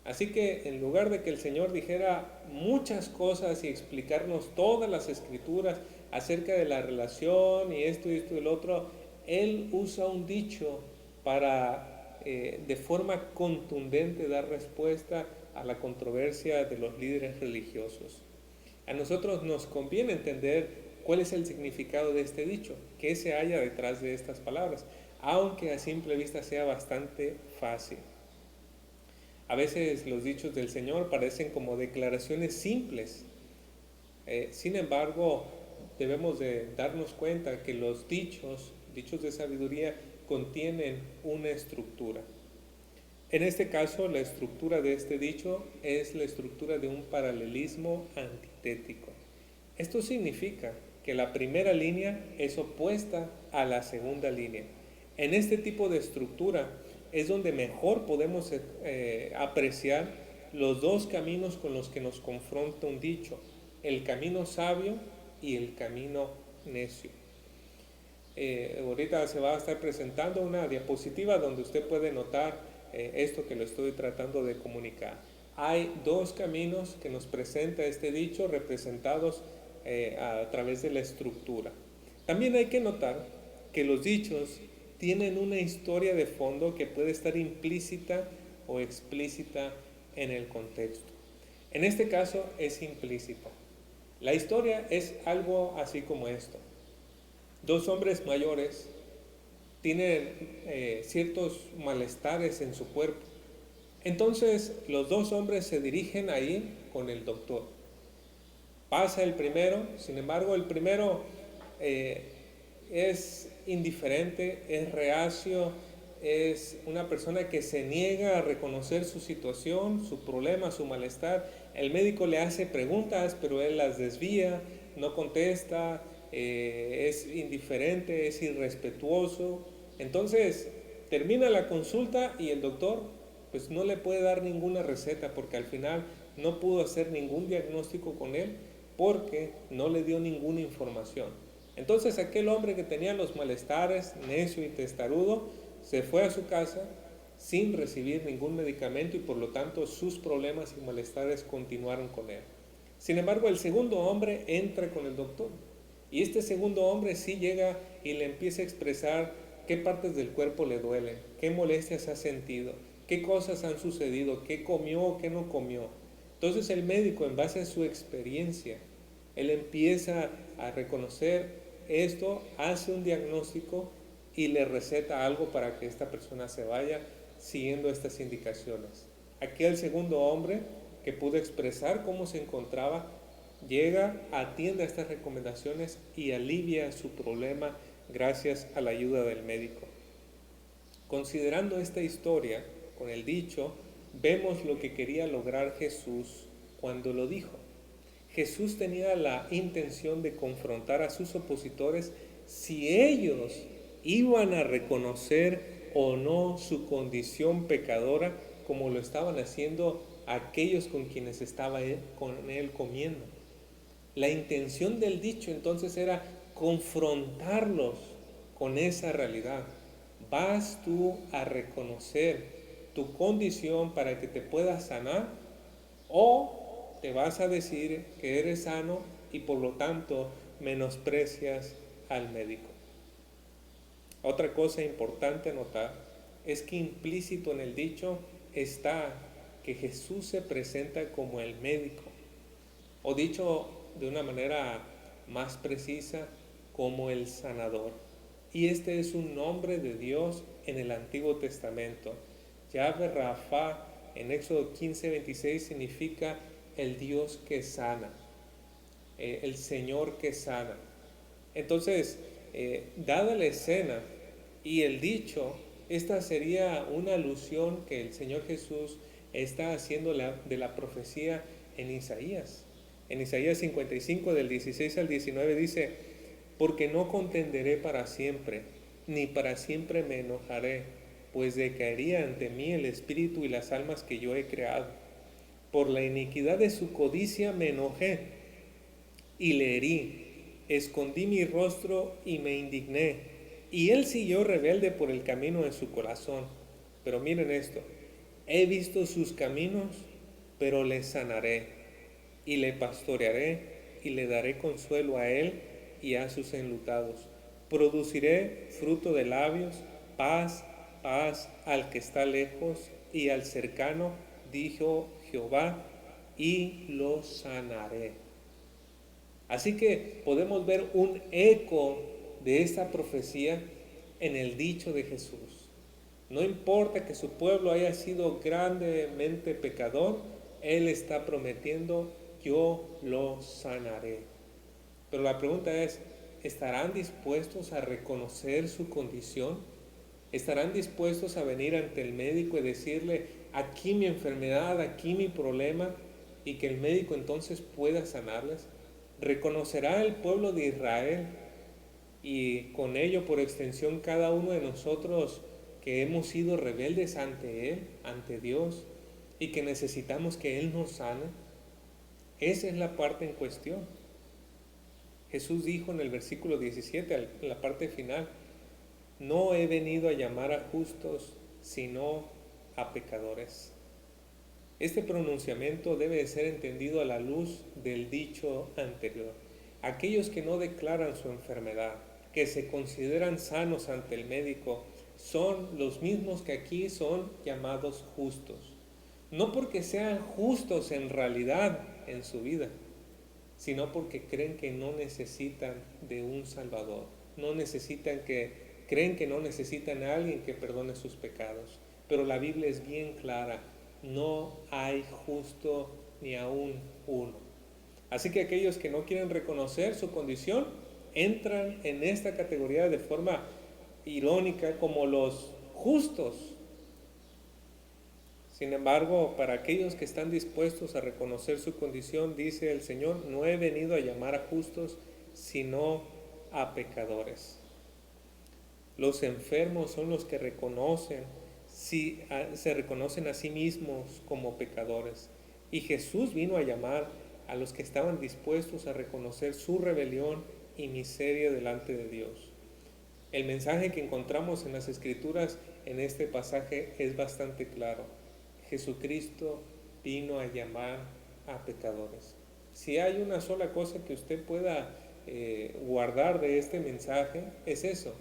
Así que en lugar de que el Señor dijera muchas cosas y explicarnos todas las Escrituras acerca de la relación y esto y el otro, Él usa un dicho para de forma contundente dar respuesta a la controversia de los líderes religiosos. A nosotros nos conviene entender cuál es el significado de este dicho, qué se halla detrás de estas palabras, aunque a simple vista sea bastante fácil. A veces los dichos del Señor parecen como declaraciones simples. Sin embargo, debemos de darnos cuenta que los dichos de sabiduría, contienen una estructura. En este caso, la estructura de este dicho es la estructura de un paralelismo antitético. Esto significa que la primera línea es opuesta a la segunda línea. En este tipo de estructura es donde mejor podemos apreciar los dos caminos con los que nos confronta un dicho, el camino sabio y el camino necio. Ahorita se va a estar presentando una diapositiva donde usted puede notar esto que lo estoy tratando de comunicar. Hay dos caminos que nos presenta este dicho representados a través de la estructura. También hay que notar que los dichos tienen una historia de fondo que puede estar implícita o explícita en el contexto. En este caso es implícita. La historia es algo así como esto. Dos hombres mayores tienen ciertos malestares en su cuerpo. Entonces los dos hombres se dirigen ahí con el doctor. Pasa el primero, sin embargo el primero es indiferente, es reacio, es una persona que se niega a reconocer su situación, su problema, su malestar. El médico le hace preguntas, pero él las desvía, no contesta, es indiferente, es irrespetuoso. Entonces termina la consulta y el doctor pues no le puede dar ninguna receta porque al final no pudo hacer ningún diagnóstico con él porque no le dio ninguna información. Entonces aquel hombre que tenía los malestares, necio y testarudo, se fue a su casa sin recibir ningún medicamento y por lo tanto sus problemas y malestares continuaron con él. Sin embargo, el segundo hombre entra con el doctor y este segundo hombre sí llega y le empieza a expresar qué partes del cuerpo le duelen, qué molestias ha sentido, qué cosas han sucedido, qué comió, qué no comió. Entonces el médico, en base a su experiencia, él empieza a reconocer esto, hace un diagnóstico y le receta algo para que esta persona se vaya siguiendo estas indicaciones. Aquí el segundo hombre, que pudo expresar cómo se encontraba, llega, atiende a estas recomendaciones y alivia su problema gracias a la ayuda del médico. Considerando esta historia con el dicho, vemos lo que quería lograr Jesús cuando lo dijo. Jesús tenía la intención de confrontar a sus opositores si ellos iban a reconocer o no su condición pecadora como lo estaban haciendo aquellos con quienes estaba con él comiendo. La intención del dicho entonces era confrontarlos con esa realidad. ¿Vas tú a reconocer tu condición para que te puedas sanar, o te vas a decir que eres sano y por lo tanto menosprecias al médico. Otra cosa importante notar es que implícito en el dicho está que Jesús se presenta como el médico, o dicho de una manera más precisa, como el sanador. Y este es un nombre de Dios en el Antiguo Testamento. Yahvé Rafa en Éxodo 15:26 significa el Dios que sana, el Señor que sana. Entonces, dada la escena y el dicho, esta sería una alusión que el Señor Jesús está haciendo de la profecía en Isaías. En Isaías 55 del 16 al 19 dice: porque no contenderé para siempre, ni para siempre me enojaré, pues decaería ante mí el espíritu y las almas que yo he creado. Por la iniquidad de su codicia me enojé y le herí, escondí mi rostro y me indigné, y él siguió rebelde por el camino de su corazón. Pero miren esto: he visto sus caminos, pero le sanaré, y le pastorearé, y le daré consuelo a él y a sus enlutados. Produciré fruto de labios, paz, paz al que está lejos y al cercano, dijo Jehová, y lo sanaré. Así que podemos ver un eco de esta profecía en el dicho de Jesús. No importa que su pueblo haya sido grandemente pecador, Él está prometiendo: yo lo sanaré. Pero la pregunta es: ¿estarán dispuestos a reconocer su condición? ¿Estarán dispuestos a venir ante el médico y decirle: aquí mi enfermedad, aquí mi problema, y que el médico entonces pueda sanarles? ¿Reconocerá el pueblo de Israel, y con ello por extensión cada uno de nosotros, que hemos sido rebeldes ante Él, ante Dios, y que necesitamos que Él nos sane? Esa es la parte en cuestión. Jesús dijo en el versículo 17, en la parte final: no he venido a llamar a justos, sino a pecadores. Este pronunciamiento debe de ser entendido a la luz del dicho anterior. Aquellos que no declaran su enfermedad, que se consideran sanos ante el médico, son los mismos que aquí son llamados justos. No porque sean justos en realidad en su vida, sino porque creen que no necesitan de un Salvador. Creen que no necesitan a alguien que perdone sus pecados. Pero la Biblia es bien clara: no hay justo ni aún uno. Así que aquellos que no quieren reconocer su condición entran en esta categoría de forma irónica como los justos. Sin embargo, para aquellos que están dispuestos a reconocer su condición, dice el Señor: no he venido a llamar a justos, sino a pecadores. Los enfermos son los que se reconocen a sí mismos como pecadores. Y Jesús vino a llamar a los que estaban dispuestos a reconocer su rebelión y miseria delante de Dios. El mensaje que encontramos en las Escrituras en este pasaje es bastante claro: Jesucristo vino a llamar a pecadores. Si hay una sola cosa que usted pueda guardar de este mensaje, es eso: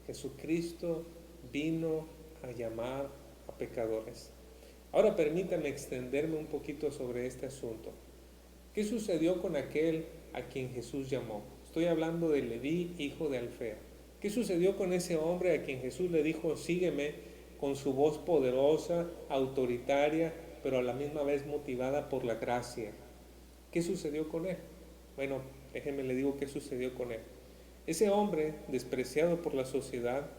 Jesucristo vino a llamar a pecadores. Ahora permítame extenderme un poquito sobre este asunto. ¿Qué sucedió con aquel a quien Jesús llamó? Estoy hablando de Leví, hijo de Alfeo. ¿Qué sucedió con ese hombre a quien Jesús le dijo: sígueme, con su voz poderosa, autoritaria, pero a la misma vez motivada por la gracia? ¿Qué sucedió con él? Bueno, déjenme le digo qué sucedió con él. Ese hombre, despreciado por la sociedad,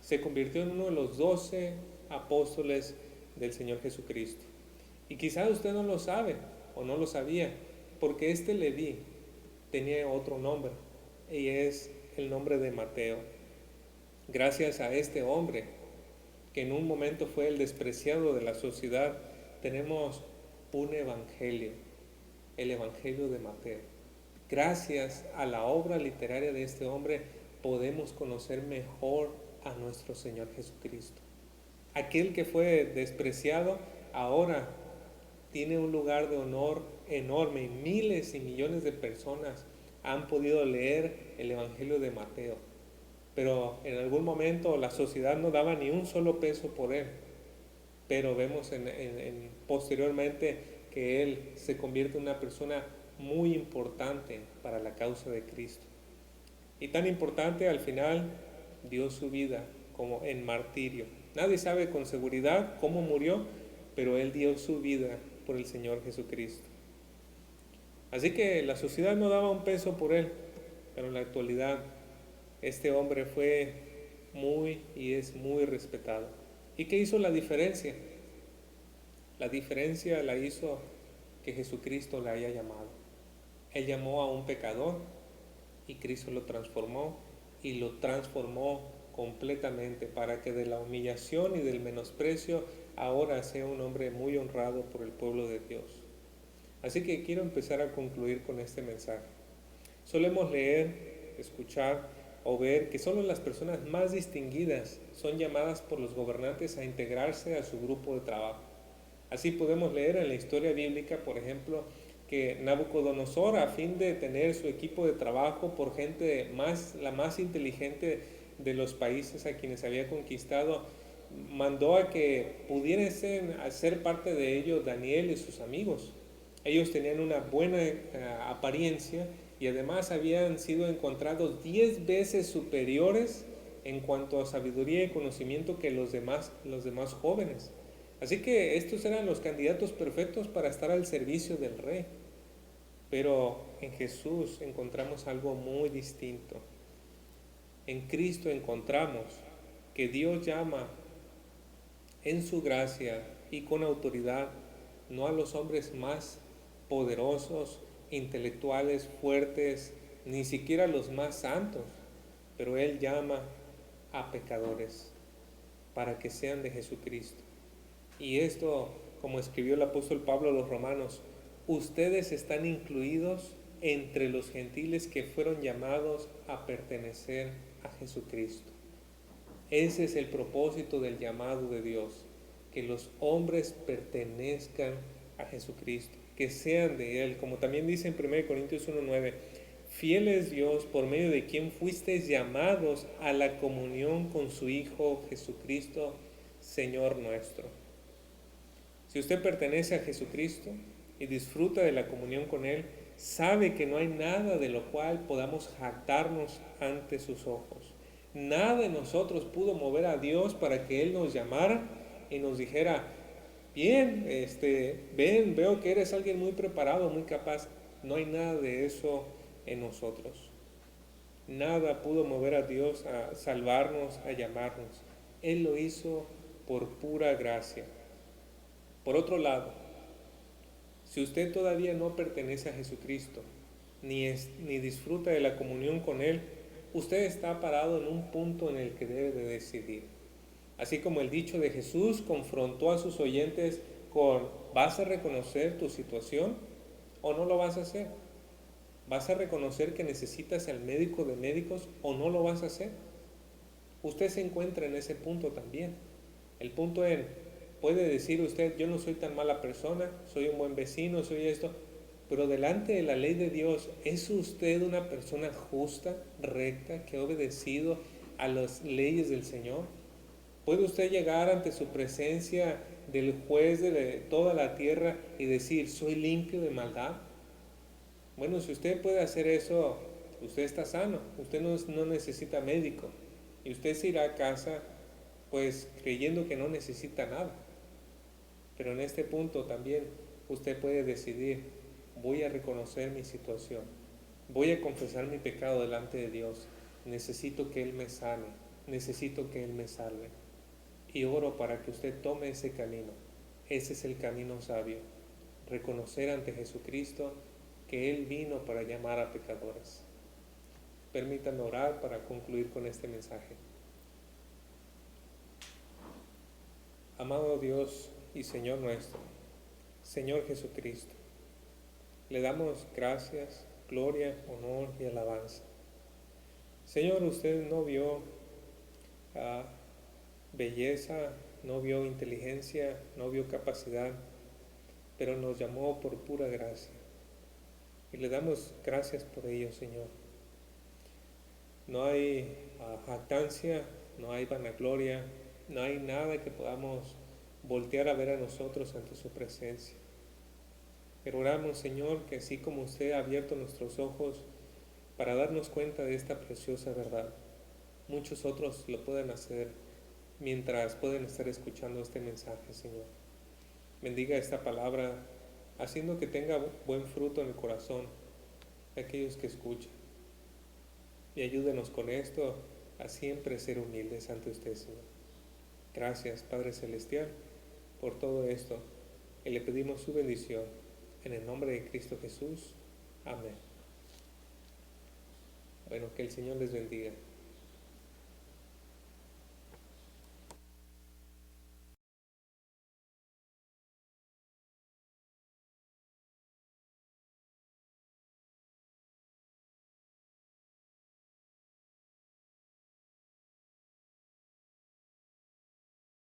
se convirtió en uno de los 12 apóstoles del Señor Jesucristo. Y quizás usted no lo sabe o no lo sabía, porque este Leví tenía otro nombre, y es el nombre de Mateo. Gracias a este hombre, que en un momento fue el despreciado de la sociedad, tenemos un evangelio, el evangelio de Mateo. Gracias a la obra literaria de este hombre podemos conocer mejor a nuestro Señor Jesucristo. Aquel que fue despreciado ahora tiene un lugar de honor enorme. Miles y millones de personas han podido leer el Evangelio de Mateo, pero en algún momento la sociedad no daba ni un solo peso por él. Pero vemos posteriormente que él se convierte en una persona muy importante para la causa de Cristo. Y tan importante, al final dio su vida como en martirio. Nadie sabe con seguridad cómo murió, pero él dio su vida por el Señor Jesucristo. Así que la sociedad no daba un peso por él, pero en la actualidad este hombre fue muy y es muy respetado. ¿Y qué hizo la diferencia? La diferencia la hizo que Jesucristo la haya llamado. Él llamó a un pecador y Cristo lo transformó, y lo transformó completamente para que de la humillación y del menosprecio ahora sea un hombre muy honrado por el pueblo de Dios. Así que quiero empezar a concluir con este mensaje. Solemos leer, escuchar o ver que solo las personas más distinguidas son llamadas por los gobernantes a integrarse a su grupo de trabajo. Así podemos leer en la historia bíblica, por ejemplo, que Nabucodonosor, a fin de tener su equipo de trabajo por gente la más inteligente de los países a quienes había conquistado, mandó a que pudiesen hacer parte de ello Daniel y sus amigos. Ellos tenían una buena apariencia y además habían sido encontrados 10 veces superiores en cuanto a sabiduría y conocimiento que los demás jóvenes. Así que estos eran los candidatos perfectos para estar al servicio del rey. Pero en Jesús encontramos algo muy distinto. En Cristo encontramos que Dios llama en su gracia y con autoridad no a los hombres más poderosos, intelectuales, fuertes, ni siquiera a los más santos, pero Él llama a pecadores para que sean de Jesucristo. Y esto, como escribió el apóstol Pablo a los romanos, ustedes están incluidos entre los gentiles que fueron llamados a pertenecer a Jesucristo. Ese es el propósito del llamado de Dios, que los hombres pertenezcan a Jesucristo, que sean de Él, como también dice en 1 Corintios 1:9, fiel es Dios por medio de quien fuisteis llamados a la comunión con su Hijo Jesucristo, Señor nuestro. Si usted pertenece a Jesucristo y disfruta de la comunión con Él, sabe que no hay nada de lo cual podamos jactarnos ante sus ojos. Nada de nosotros pudo mover a Dios para que Él nos llamara y nos dijera, bien, ven, veo que eres alguien muy preparado, muy capaz. No hay nada de eso en nosotros. Nada pudo mover a Dios a salvarnos, a llamarnos. Él lo hizo por pura gracia. Por otro lado, si usted todavía no pertenece a Jesucristo, ni disfruta de la comunión con Él, usted está parado en un punto en el que debe de decidir. Así como el dicho de Jesús confrontó a sus oyentes con, ¿vas a reconocer tu situación o no lo vas a hacer? ¿Vas a reconocer que necesitas al médico de médicos o no lo vas a hacer? Usted se encuentra en ese punto también. El punto es, puede decir usted, yo no soy tan mala persona, soy un buen vecino, soy esto, pero delante de la ley de Dios, ¿es usted una persona justa, recta, que ha obedecido a las leyes del Señor? ¿Puede usted llegar ante su presencia del juez de toda la tierra y decir, soy limpio de maldad? Bueno, si usted puede hacer eso, usted está sano, usted no necesita médico, y usted se irá a casa pues creyendo que no necesita nada. Pero en este punto también usted puede decidir, voy a reconocer mi situación, voy a confesar mi pecado delante de Dios, necesito que Él me sane, necesito que Él me salve. Y oro para que usted tome ese camino. Ese es el camino sabio, reconocer ante Jesucristo que Él vino para llamar a pecadores. Permítanme orar para concluir con este mensaje. Amado Dios y Señor nuestro, Señor Jesucristo, le damos gracias, gloria, honor y alabanza. Señor, usted no vio belleza no vio inteligencia, no vio capacidad, pero nos llamó por pura gracia. Y le damos gracias por ello, Señor. No hay jactancia, no hay vanagloria, no hay nada que podamos voltear a ver a nosotros ante su presencia. Pero oramos, Señor, que así como usted ha abierto nuestros ojos para darnos cuenta de esta preciosa verdad, muchos otros lo puedan hacer mientras pueden estar escuchando este mensaje, Señor. Bendiga esta palabra, haciendo que tenga buen fruto en el corazón de aquellos que escuchan. Y ayúdenos con esto a siempre ser humildes ante usted, Señor. Gracias, Padre Celestial, por todo esto. Y le pedimos su bendición. En el nombre de Cristo Jesús. Amén. Bueno, que el Señor les bendiga.